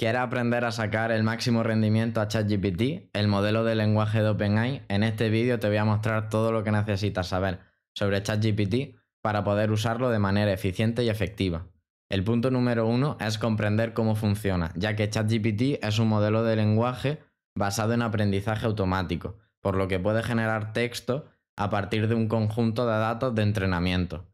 ¿Quieres aprender a sacar el máximo rendimiento a ChatGPT, el modelo de lenguaje de OpenAI? En este vídeo te voy a mostrar todo lo que necesitas saber sobre ChatGPT para poder usarlo de manera eficiente y efectiva. El punto número 1 es comprender cómo funciona, ya que ChatGPT es un modelo de lenguaje basado en aprendizaje automático, por lo que puede generar texto a partir de un conjunto de datos de entrenamiento.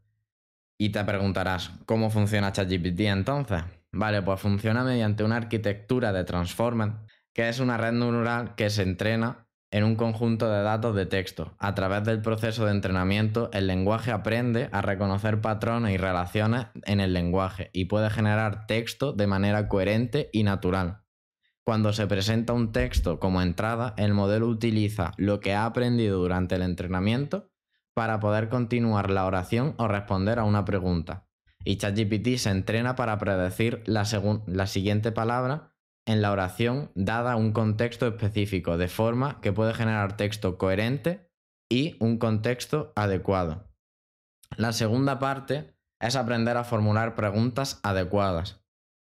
Y te preguntarás, ¿cómo funciona ChatGPT entonces? Vale, pues funciona mediante una arquitectura de Transformer, que es una red neuronal que se entrena en un conjunto de datos de texto. A través del proceso de entrenamiento, el lenguaje aprende a reconocer patrones y relaciones en el lenguaje y puede generar texto de manera coherente y natural. Cuando se presenta un texto como entrada, el modelo utiliza lo que ha aprendido durante el entrenamiento para poder continuar la oración o responder a una pregunta. Y ChatGPT se entrena para predecir la siguiente palabra en la oración dada un contexto específico, de forma que puede generar texto coherente y un contexto adecuado. La segunda parte es aprender a formular preguntas adecuadas,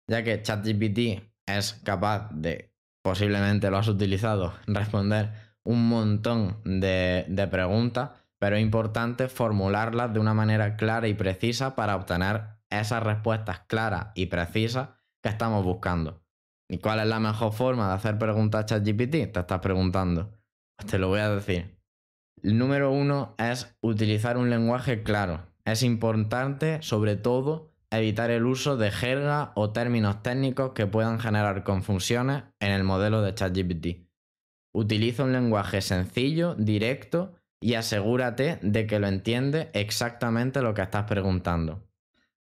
ya que ChatGPT es capaz de, posiblemente lo has utilizado, responder un montón de preguntas, pero es importante formularlas de una manera clara y precisa para obtener esas respuestas claras y precisas que estamos buscando. ¿Y cuál es la mejor forma de hacer preguntas a ChatGPT? Te estás preguntando. Pues te lo voy a decir. El número 1 es utilizar un lenguaje claro. Es importante, sobre todo, evitar el uso de jerga o términos técnicos que puedan generar confusiones en el modelo de ChatGPT. Utiliza un lenguaje sencillo, directo y asegúrate de que lo entiende exactamente lo que estás preguntando.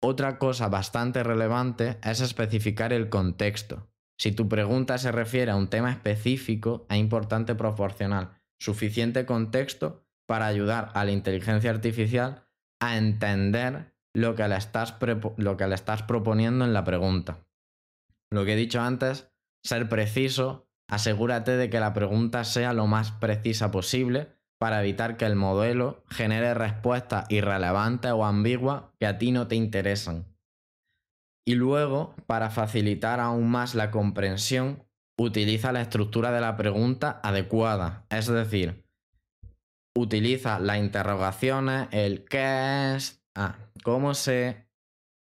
Otra cosa bastante relevante es especificar el contexto. Si tu pregunta se refiere a un tema específico, es importante proporcionar suficiente contexto para ayudar a la inteligencia artificial a entender lo que le estás proponiendo en la pregunta. Lo que he dicho antes, ser preciso, asegúrate de que la pregunta sea lo más precisa posible para evitar que el modelo genere respuestas irrelevantes o ambiguas que a ti no te interesan. Y luego, para facilitar aún más la comprensión, utiliza la estructura de la pregunta adecuada, es decir, utiliza las interrogaciones, el qué es, cómo sé,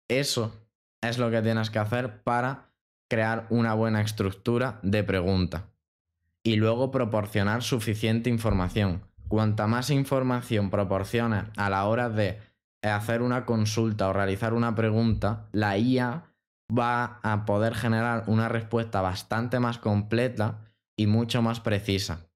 eso es lo que tienes que hacer para crear una buena estructura de pregunta. Y luego proporcionar suficiente información. Cuanta más información proporciones a la hora de hacer una consulta o realizar una pregunta, la IA va a poder generar una respuesta bastante más completa y mucho más precisa.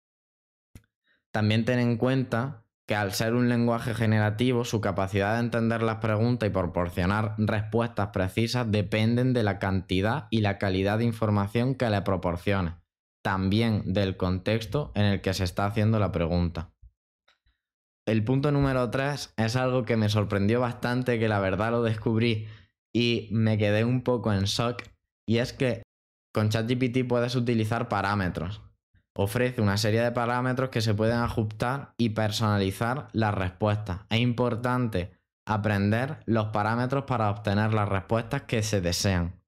También ten en cuenta que al ser un lenguaje generativo, su capacidad de entender las preguntas y proporcionar respuestas precisas dependen de la cantidad y la calidad de información que le proporcione, también del contexto en el que se está haciendo la pregunta. El punto número 3 es algo que me sorprendió bastante, que la verdad lo descubrí y me quedé un poco en shock, y es que con ChatGPT puedes utilizar parámetros. Ofrece una serie de parámetros que se pueden ajustar y personalizar las respuestas. Es importante aprender los parámetros para obtener las respuestas que se desean.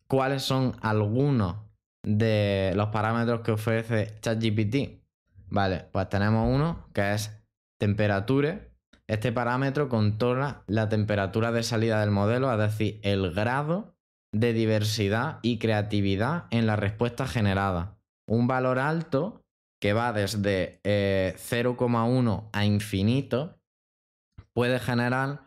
¿Cuáles son algunos de los parámetros que ofrece ChatGPT? Vale, pues tenemos uno que es temperatura. Este parámetro controla la temperatura de salida del modelo, es decir, el grado de diversidad y creatividad en la respuesta generada. Un valor alto que va desde 0,1 a infinito puede generar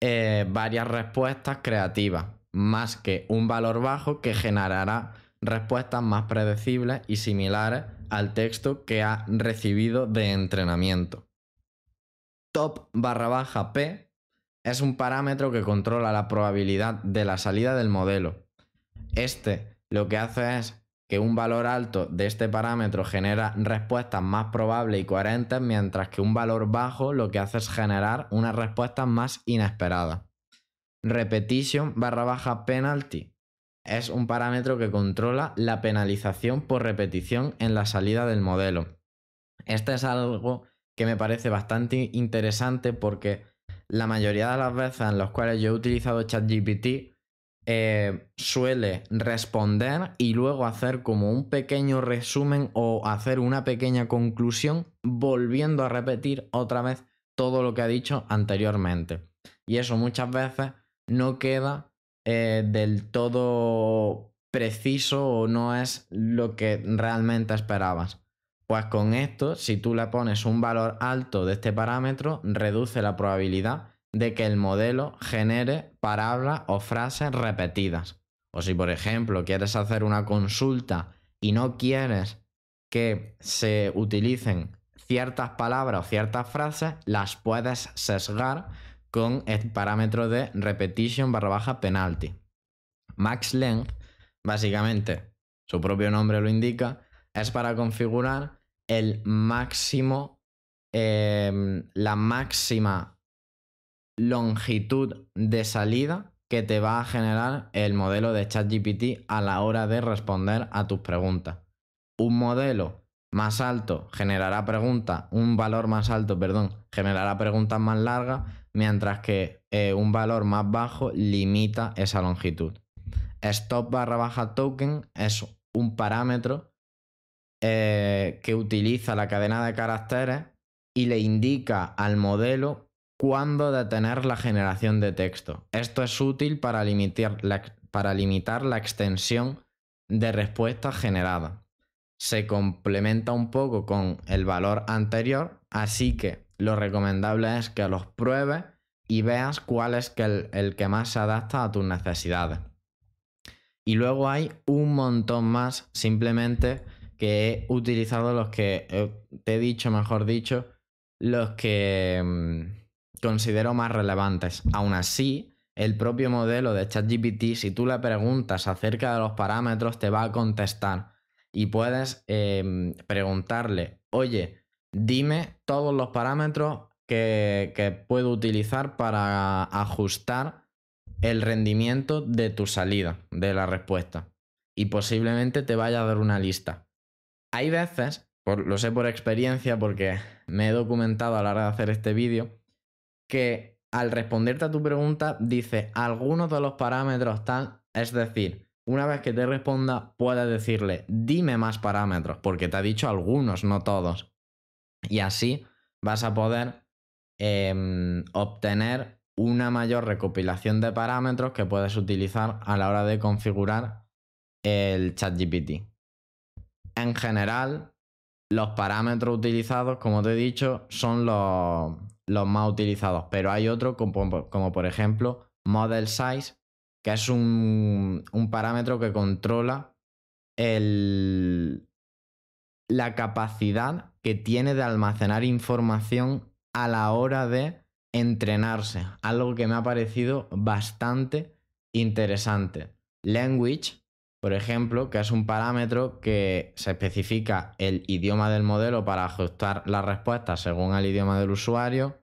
varias respuestas creativas, más que un valor bajo que generará respuestas más predecibles y similares al texto que ha recibido de entrenamiento. Top/P es un parámetro que controla la probabilidad de la salida del modelo. Este lo que hace es que un valor alto de este parámetro genera respuestas más probables y coherentes, mientras que un valor bajo lo que hace es generar unas respuestas más inesperadas. Repetition/penalty es un parámetro que controla la penalización por repetición en la salida del modelo. Este es algo que me parece bastante interesante porque la mayoría de las veces en las cuales yo he utilizado ChatGPT suele responder y luego hacer como un pequeño resumen o hacer una pequeña conclusión volviendo a repetir otra vez todo lo que ha dicho anteriormente. Y eso muchas veces no queda del todo preciso o no es lo que realmente esperabas. Pues con esto, si tú le pones un valor alto de este parámetro, reduce la probabilidad de que el modelo genere palabras o frases repetidas. O si, por ejemplo, quieres hacer una consulta y no quieres que se utilicen ciertas palabras o ciertas frases, las puedes sesgar con el parámetro de repetition/penalty. Max length, básicamente, su propio nombre lo indica, es para configurar el máximo, la máxima longitud de salida que te va a generar el modelo de ChatGPT a la hora de responder a tus preguntas. Un modelo más alto generará preguntas, un valor más alto, perdón, generará preguntas más largas, mientras que un valor más bajo limita esa longitud. Stop/token es un parámetro que utiliza la cadena de caracteres y le indica al modelo cuándo detener la generación de texto. Esto es útil para limitar la extensión de respuestas generadas. Se complementa un poco con el valor anterior, así que lo recomendable es que los pruebes y veas cuál es el que más se adapta a tus necesidades. Y luego hay un montón más, simplemente que he utilizado los que te he dicho, mejor dicho, los que considero más relevantes. Aún así, el propio modelo de ChatGPT, si tú le preguntas acerca de los parámetros, te va a contestar. Y puedes preguntarle, oye, dime todos los parámetros que puedo utilizar para ajustar el rendimiento de tu salida de la respuesta. Y posiblemente te vaya a dar una lista. Hay veces, lo sé por experiencia porque me he documentado a la hora de hacer este vídeo, que al responderte a tu pregunta dice algunos de los parámetros tal, es decir, una vez que te responda puedes decirle dime más parámetros, porque te ha dicho algunos, no todos. Y así vas a poder obtener una mayor recopilación de parámetros que puedes utilizar a la hora de configurar el ChatGPT. En general, los parámetros utilizados, como te he dicho, son los más utilizados, pero hay otros como por ejemplo Model Size, que es un parámetro que controla la capacidad que tiene de almacenar información a la hora de entrenarse, algo que me ha parecido bastante interesante. Language, por ejemplo, que es un parámetro que se especifica el idioma del modelo para ajustar la respuesta según el idioma del usuario.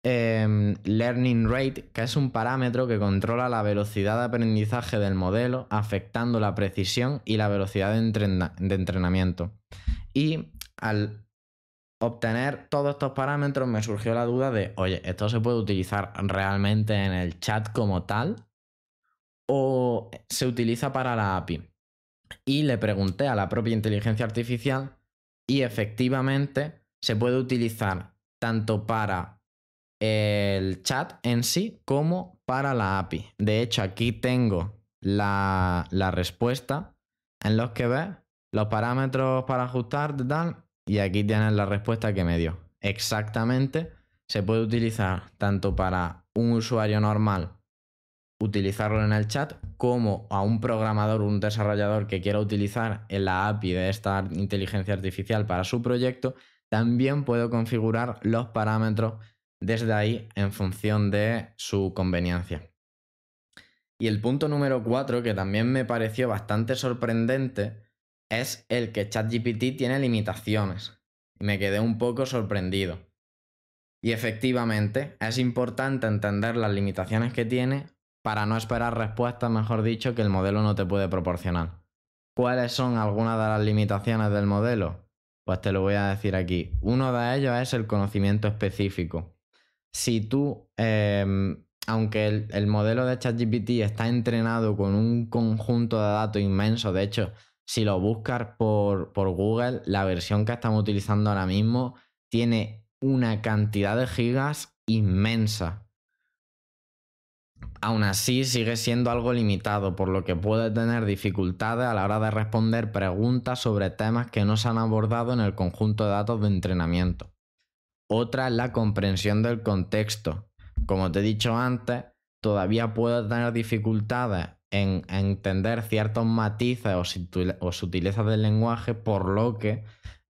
Learning Rate, que es un parámetro que controla la velocidad de aprendizaje del modelo, afectando la precisión y la velocidad de entrenamiento. Y al obtener todos estos parámetros me surgió la duda de, oye, ¿esto se puede utilizar realmente en el chat como tal? ¿O se utiliza para la API? Y le pregunté a la propia inteligencia artificial y efectivamente se puede utilizar tanto para el chat en sí como para la API. De hecho, aquí tengo la respuesta en los que ves los parámetros para ajustar tal, y aquí tienes la respuesta que me dio. Exactamente, se puede utilizar tanto para un usuario normal utilizarlo en el chat, como a un programador o un desarrollador que quiera utilizar en la API de esta inteligencia artificial para su proyecto, también puedo configurar los parámetros desde ahí en función de su conveniencia. Y el punto número 4, que también me pareció bastante sorprendente, es el que ChatGPT tiene limitaciones. Me quedé un poco sorprendido. Y efectivamente, es importante entender las limitaciones que tiene para no esperar respuestas, mejor dicho, que el modelo no te puede proporcionar. ¿Cuáles son algunas de las limitaciones del modelo? Pues te lo voy a decir aquí. Uno de ellos es el conocimiento específico. Si tú aunque el modelo de ChatGPT está entrenado con un conjunto de datos inmenso, de hecho, si lo buscas por Google, la versión que estamos utilizando ahora mismo tiene una cantidad de gigas inmensa. Aún así, sigue siendo algo limitado, por lo que puede tener dificultades a la hora de responder preguntas sobre temas que no se han abordado en el conjunto de datos de entrenamiento. Otra es la comprensión del contexto. Como te he dicho antes, todavía puede tener dificultades en entender ciertos matices o sutilezas del lenguaje, por lo que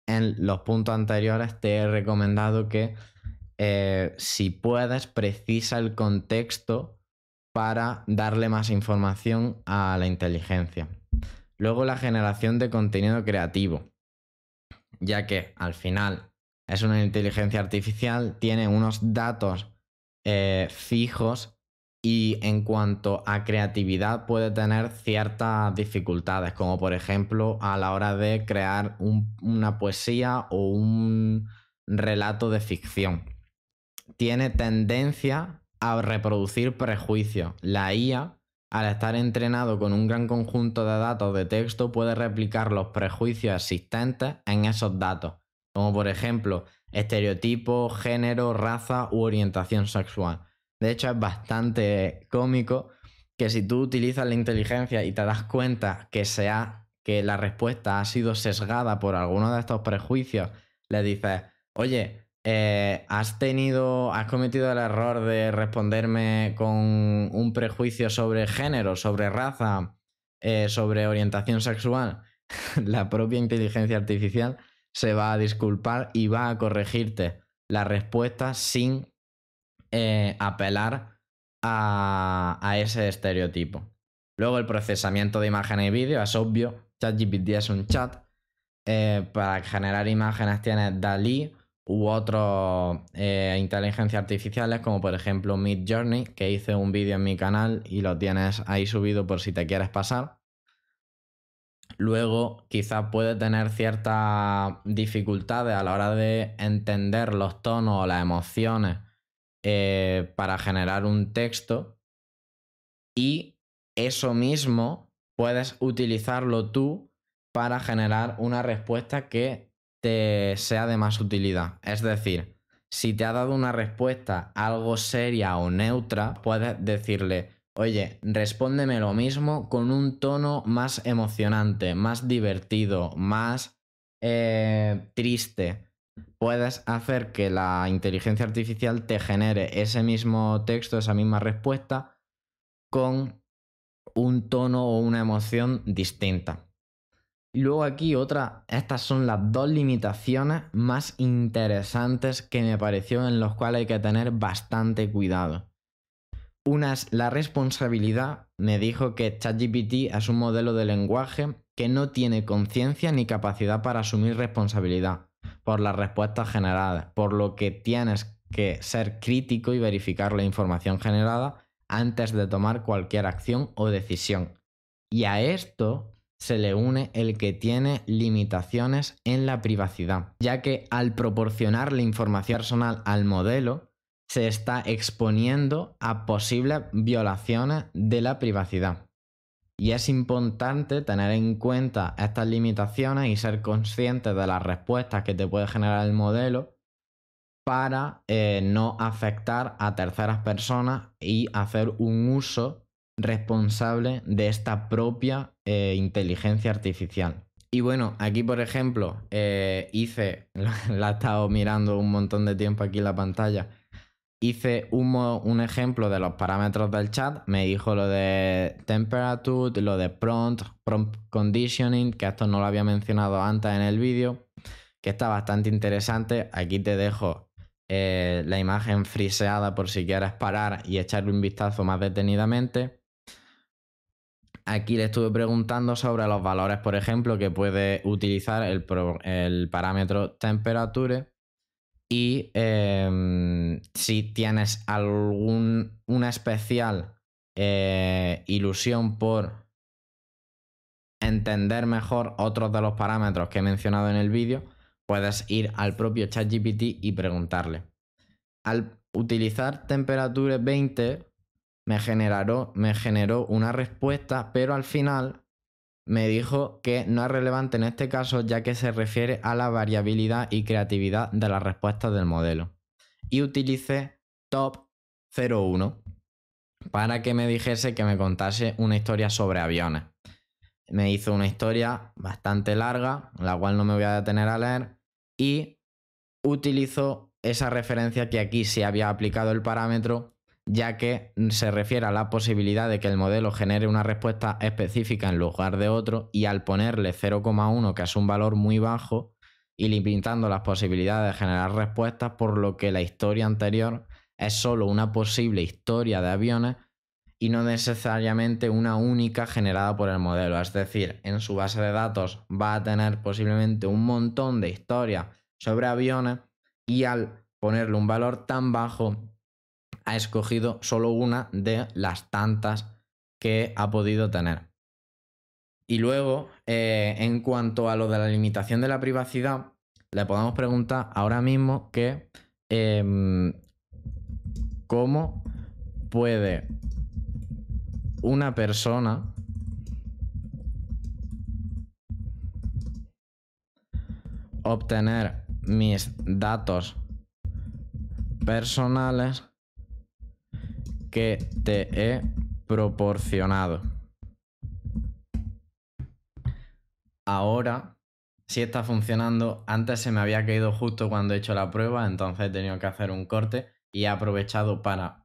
en los puntos anteriores te he recomendado que si puedes, precisa el contexto para darle más información a la inteligencia. Luego la generación de contenido creativo, ya que al final es una inteligencia artificial, tiene unos datos fijos y en cuanto a creatividad puede tener ciertas dificultades, como por ejemplo a la hora de crear una poesía o un relato de ficción. Tiene tendencia a reproducir prejuicios. La IA, al estar entrenado con un gran conjunto de datos de texto, puede replicar los prejuicios existentes en esos datos, como por ejemplo estereotipos, género, raza u orientación sexual. De hecho, es bastante cómico que si tú utilizas la inteligencia y te das cuenta que la respuesta ha sido sesgada por alguno de estos prejuicios, le dices, oye, has cometido el error de responderme con un prejuicio sobre género, sobre raza, sobre orientación sexual. La propia inteligencia artificial se va a disculpar y va a corregirte la respuesta sin apelar a ese estereotipo. Luego el procesamiento de imágenes y vídeos es obvio. ChatGPT es un chat. Para generar imágenes tienes DALL-E u otras inteligencias artificiales, como por ejemplo Midjourney, que hice un vídeo en mi canal y lo tienes ahí subido por si te quieres pasar. Luego quizás puede tener ciertas dificultades a la hora de entender los tonos o las emociones para generar un texto, y eso mismo puedes utilizarlo tú para generar una respuesta que te sea de más utilidad. Es decir, si te ha dado una respuesta algo seria o neutra, puedes decirle, oye, respóndeme lo mismo con un tono más emocionante, más divertido, más triste. Puedes hacer que la inteligencia artificial te genere ese mismo texto, esa misma respuesta, con un tono o una emoción distinta. Y luego aquí estas son las dos limitaciones más interesantes que me pareció, en las cuales hay que tener bastante cuidado. Una es la responsabilidad. Me dijo que ChatGPT es un modelo de lenguaje que no tiene conciencia ni capacidad para asumir responsabilidad por las respuestas generadas, por lo que tienes que ser crítico y verificar la información generada antes de tomar cualquier acción o decisión. Y a esto se le une el que tiene limitaciones en la privacidad, ya que al proporcionarle información personal al modelo, se está exponiendo a posibles violaciones de la privacidad. Y es importante tener en cuenta estas limitaciones y ser consciente de las respuestas que te puede generar el modelo para no afectar a terceras personas y hacer un uso responsable de esta propia inteligencia artificial. Y bueno, aquí por ejemplo la he estado mirando un montón de tiempo aquí en la pantalla. Hice un ejemplo de los parámetros del chat. Me dijo lo de temperature, lo de prompt conditioning, que esto no lo había mencionado antes en el vídeo, que está bastante interesante. Aquí te dejo la imagen friseada por si quieres parar y echarle un vistazo más detenidamente. Aquí le estuve preguntando sobre los valores, por ejemplo, que puede utilizar el parámetro temperature. Y si tienes una especial ilusión por entender mejor otros de los parámetros que he mencionado en el vídeo, puedes ir al propio ChatGPT y preguntarle. Al utilizar temperature 20, me generó una respuesta, pero al final me dijo que no es relevante en este caso, ya que se refiere a la variabilidad y creatividad de las respuestas del modelo. Y utilicé Top 01 para que me dijese que me contase una historia sobre aviones. Me hizo una historia bastante larga, la cual no me voy a detener a leer, y utilizó esa referencia que aquí sí había aplicado el parámetro, ya que se refiere a la posibilidad de que el modelo genere una respuesta específica en lugar de otro, y al ponerle 0,1, que es un valor muy bajo, y limitando las posibilidades de generar respuestas, por lo que la historia anterior es solo una posible historia de aviones y no necesariamente una única generada por el modelo. Es decir, en su base de datos va a tener posiblemente un montón de historias sobre aviones y al ponerle un valor tan bajo ha escogido solo una de las tantas que ha podido tener. Y luego, en cuanto a lo de la limitación de la privacidad, le podemos preguntar ahora mismo que cómo puede una persona obtener mis datos personales que te he proporcionado. Ahora sí está funcionando. Antes se me había caído justo cuando he hecho la prueba, entonces he tenido que hacer un corte y he aprovechado para,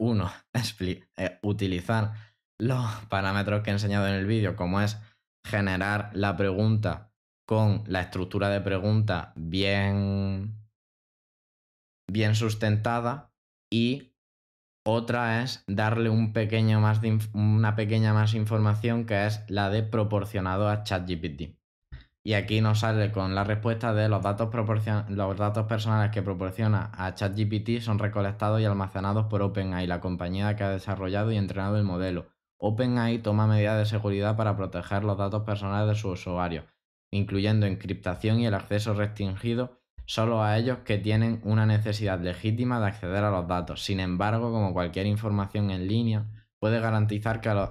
utilizar los parámetros que he enseñado en el vídeo, como es generar la pregunta con la estructura de pregunta bien sustentada, y otra es darle una pequeña más información, que es la de proporcionado a ChatGPT. Y aquí nos sale con la respuesta de los datos personales que proporciona a ChatGPT son recolectados y almacenados por OpenAI, la compañía que ha desarrollado y entrenado el modelo. OpenAI toma medidas de seguridad para proteger los datos personales de sus usuarios, incluyendo encriptación y el acceso restringido solo a ellos que tienen una necesidad legítima de acceder a los datos. Sin embargo, como cualquier información en línea,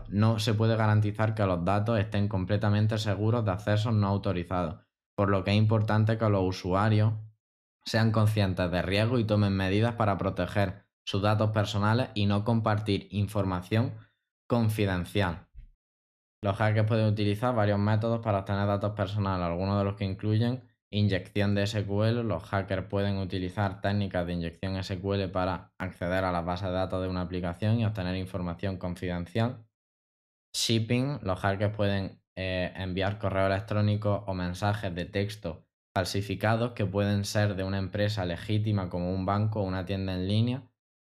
no se puede garantizar que los datos estén completamente seguros de accesos no autorizados, por lo que es importante que los usuarios sean conscientes de riesgos y tomen medidas para proteger sus datos personales y no compartir información confidencial. Los hackers pueden utilizar varios métodos para obtener datos personales, algunos de los que incluyen inyección de SQL. Los hackers pueden utilizar técnicas de inyección SQL para acceder a las bases de datos de una aplicación y obtener información confidencial. Shipping. Los hackers pueden enviar correos electrónicos o mensajes de texto falsificados que pueden ser de una empresa legítima como un banco o una tienda en línea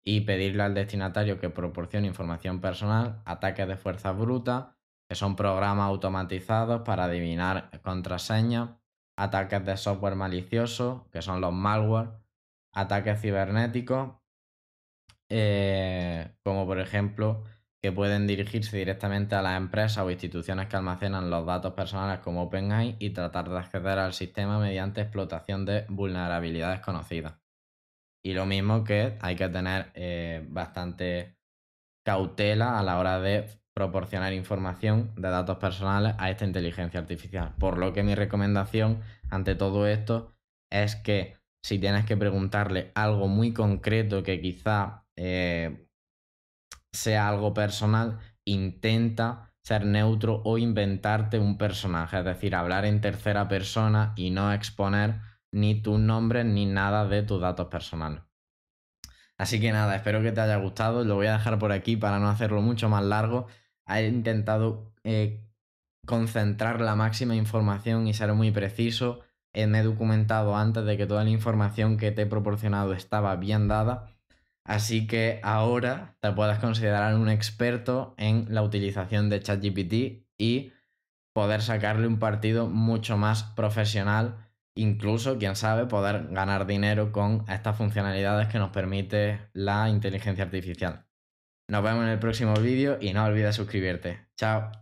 y pedirle al destinatario que proporcione información personal. Ataques de fuerza bruta, que son programas automatizados para adivinar contraseñas. Ataques de software malicioso, que son los malware. Ataques cibernéticos, como por ejemplo que pueden dirigirse directamente a las empresas o instituciones que almacenan los datos personales como OpenAI y tratar de acceder al sistema mediante explotación de vulnerabilidades conocidas. Y lo mismo, que hay que tener bastante cautela a la hora de proporcionar información de datos personales a esta inteligencia artificial. Por lo que mi recomendación ante todo esto es que si tienes que preguntarle algo muy concreto que quizá sea algo personal, intenta ser neutro o inventarte un personaje, es decir, hablar en tercera persona y no exponer ni tus nombres ni nada de tus datos personales. Así que nada, espero que te haya gustado. Lo voy a dejar por aquí para no hacerlo mucho más largo. He intentado concentrar la máxima información y ser muy preciso. Me he documentado antes de que toda la información que te he proporcionado estaba bien dada. Así que ahora te puedes considerar un experto en la utilización de ChatGPT y poder sacarle un partido mucho más profesional. Incluso, quién sabe, poder ganar dinero con estas funcionalidades que nos permite la inteligencia artificial. Nos vemos en el próximo vídeo y no olvides suscribirte. Chao.